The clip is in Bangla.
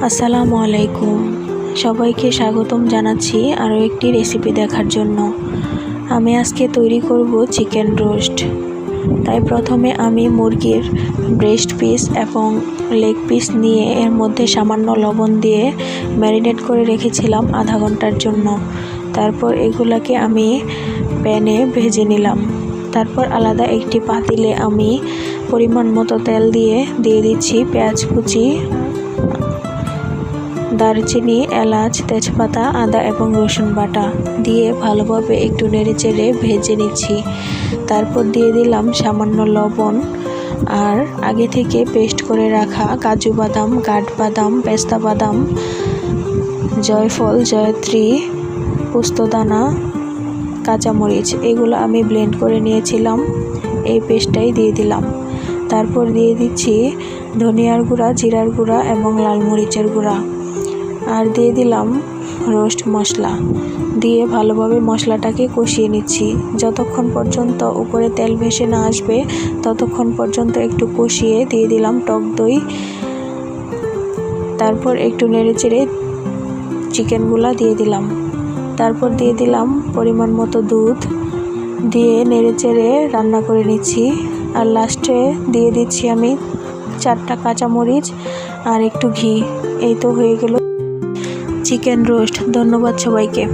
আসসালামু আলাইকুম, সবাইকে স্বাগতম জানাচ্ছি আরও একটি রেসিপি দেখার জন্য। আমি আজকে তৈরি করব চিকেন রোস্ট। তাই প্রথমে আমি মুরগির ব্রেস্ট পিস এবং লেগ পিস নিয়ে এর মধ্যে সামান্য লবণ দিয়ে ম্যারিনেট করে রেখেছিলাম আধা ঘন্টার জন্য। তারপর এগুলাকে আমি প্যানে ভেজে নিলাম। তারপর আলাদা একটি পাতিলে আমি পরিমাণ মতো তেল দিয়ে দিচ্ছি পেঁয়াজ কুচি, দারচিনি, এলাচ, তেজপাতা, আদা এবং রসুন বাটা দিয়ে ভালোভাবে একটু নেড়েচেড়ে ভেজে নিচ্ছি। তারপর দিয়ে দিলাম সামান্য লবণ আর আগে থেকে পেস্ট করে রাখা কাজু বাদাম, কাঠবাদাম, পেস্তা বাদাম, জয়ফল, জয়ত্রী, পোস্তদানা, কাঁচামরিচ এগুলো আমি ব্লেন্ড করে নিয়েছিলাম, এই পেস্টটাই দিয়ে দিলাম। তারপর দিয়ে দিচ্ছি ধনিয়ার গুঁড়া, জিরার গুঁড়া এবং লাল মরিচের গুঁড়া, আর দিয়ে দিলাম রোস্ট মশলা। দিয়ে ভালোভাবে মশলাটাকে কষিয়ে নিচ্ছি যতক্ষণ পর্যন্ত উপরে তেল ভেসে না আসবে, ততক্ষণ পর্যন্ত একটু কষিয়ে দিয়ে দিলাম টক দই। তারপর একটু নেড়েচেড়ে চিকেনগুলা দিয়ে দিলাম। তারপর দিয়ে দিলাম পরিমাণ মতো দুধ, দিয়ে নেড়েচেড়ে রান্না করে নিচ্ছি। আর লাস্টে দিয়ে দিচ্ছি আমি 4টা কাঁচামরিচ আর একটু ঘি। এই তো হয়ে গেল চিকেন রোস্ট। ধন্যবাদ সবাইকে।